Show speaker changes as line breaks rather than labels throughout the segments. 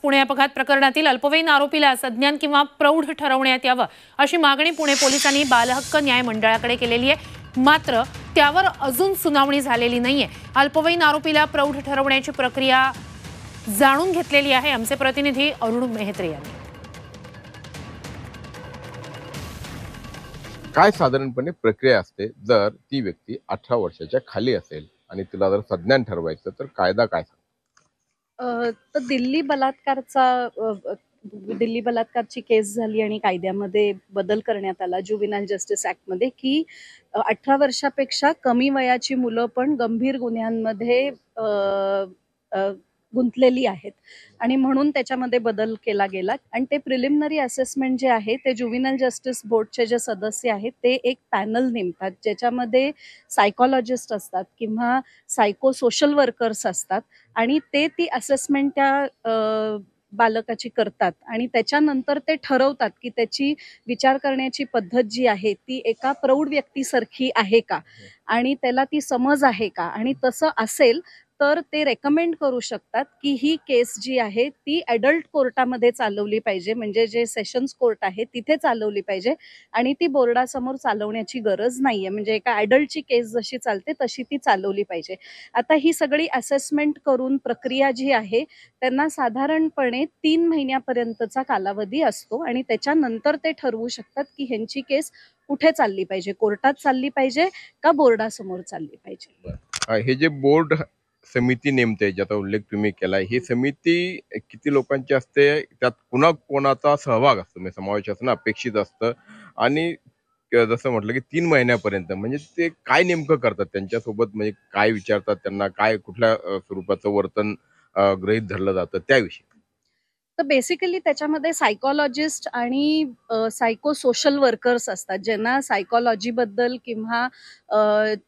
पुणे अपघात प्रकरणातील अल्पवयीन आरोपीला सज्ञान किंवा प्रौढ ठरवण्यात यावं अशी मागणी पुणे पोलिसांनी बालहक्क न्याय मंडळाकडे केलेली आहे। मात्र त्यावर अजून सुनावणी झालेली नाहीये। अल्पवयीन आरोपीला प्रौढ ठरवण्याची प्रक्रिया जाणून घेतलेली आहे आमचे प्रतिनिधी अरुण मेहत्रे यांनी।
काय साधारणपणे प्रक्रिया असते जर ती व्यक्ती 18 वर्षाच्या खाली असेल आणि तिला जर सज्ञान ठरवायचं तर कायदा काय सांगतो?
तर दिल्ली बलात्कारची केस झाली आणि कायद्यामध्ये बदल करण्यात आला ज्युव्हेनाइल जस्टिस ॲक्टमध्ये की 18 वर्षापेक्षा कमी वयाची मुलं पण गंभीर गुन्ह्यांमध्ये गुंतलेली आहेत आणि म्हणून त्याच्यामध्ये बदल केला गेला। आणि ते प्रिलिमिनरी असेसमेंट जे आहे ते ज्युव्हेनाइल जस्टिस बोर्डचे जे सदस्य आहेत ते एक पॅनल नेमतात ज्याच्यामध्ये सायकॉलॉजिस्ट असतात किंवा सायको सोशल वर्कर्स असतात आणि ते ती असेसमेंट त्या बालकाची करतात आणि त्याच्यानंतर ते ठरवतात की त्याची विचार करण्याची पद्धत जी आहे ती एका प्रौढ व्यक्तीसारखी आहे का आणि त्याला ती समज आहे का, आणि तसं असेल तर ते रेकमेंड करू शकतात की ही केस जी आहे ती ॲडल्ट कोर्टामध्ये चालवली पाहिजे, म्हणजे जे सेशन्स कोर्ट आहे तिथे चालवली पाहिजे आणि ती बोर्डासमोर चालवण्याची गरज नाहीये, म्हणजे एका ॲडल्टची केस जशी चालते तशी ती चालवली पाहिजे। आता ही सगळी असेसमेंट करून प्रक्रिया जी आहे त्यांना साधारणपणे 3 महिन्यापर्यंतचा कालावधी असतो आणि त्याच्यानंतर ते ठरवू शकतात की ह्यांची केस कुठे चालली पाहिजे, कोर्टात चालली पाहिजे का बोर्डासमोर चालली पाहिजे।
हे जे बोर्ड समिती नेमते ज्याचा उल्लेख तुम्ही केलाय, ही समिती किती लोकांची असते, त्यात कोणाचा सहभाग असतो, म्हणजे समावेश असणं अपेक्षित असतं आणि जसं म्हटलं की 3 महिन्यापर्यंत, म्हणजे ते काय नेमकं करतात त्यांच्यासोबत, म्हणजे काय विचारतात त्यांना, काय कुठल्या स्वरूपाचं वर्तन गृहीत धरलं जातं त्याविषयी?
तर बेसिकली त्याच्यामध्ये सायकॉलॉजिस्ट आणि सायको सोशल वर्कर्स असतात ज्यांना सायकॉलॉजीबद्दल किंवा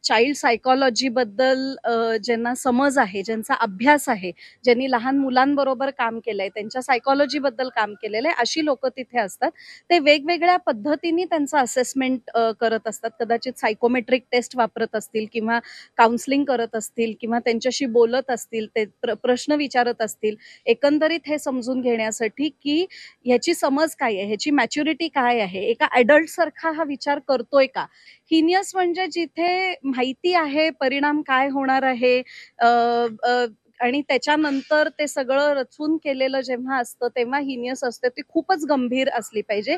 चाइल्ड सायकॉलॉजीबद्दल ज्यांना समज आहे, ज्यांचा अभ्यास आहे, ज्यांनी लहान मुलांबरोबर काम केलंय, त्यांच्या सायकॉलॉजीबद्दल काम केलेलं आहे, अशी लोक तिथे असतात। ते वेगवेगळ्या पद्धतीने त्यांचं असेसमेंट करत असतात, कदाचित सायकोमेट्रिक टेस्ट वापरत असतील किंवा काउन्सिलिंग करत असतील किंवा त्यांच्याशी बोलत असतील, ते प्रश्न विचारत असतील, एकंदरीत हे समजून घेण्यासाठी की ह्याची समज काय आहे, ह्याची मॅच्युरिटी काय आहे, एका ॲडल्ट सारखा हा विचार करतोय का। हिनियस म्हणजे जिथे माहिती आहे परिणाम काय होणार आहे आणि त्याच्यानंतर ते सगळं रचून केलेलं जेव्हा असतं तेव्हा हिनियस असते, ती खूपच गंभीर असली पाहिजे।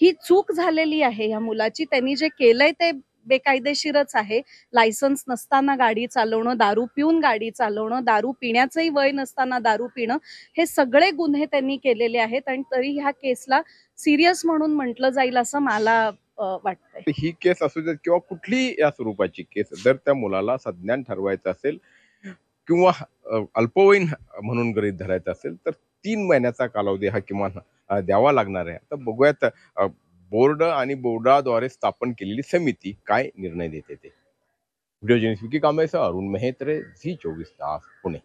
ही चूक झालेली आहे या मुलाची, त्यांनी जे केलंय ते बेकायदेशीरच आहे। लायसन्स नसताना गाडी चालवणं, दारू पिऊन गाडी चालवणं, दारू पिण्याचंही वय नसताना दारू पिणं, हे सगळे गुन्हे त्यांनी केलेले आहेत आणि तरी ह्या केसला सिरियस म्हणून म्हटलं जाईल असं मला वाटतंय।
ही केस असू देत किंवा कुठली या स्वरूपाची केस, जर त्या मुलाला सज्ञान ठरवायचं असेल किंवा अल्पवयीन म्हणून गृहीत धरायचं असेल तर 3 महिन्याचा कालावधी हा किमान द्यावा लागणार आहे। आता बघूयात बोर्ड आणि बोर्डाद्वारे स्थापन केलेली समिती काय निर्णय देते ते। व्हिडिओ जर्नलिस्ट विकी कांबळेसह अरुण मेहत्रे, झी 24 तास, पुणे।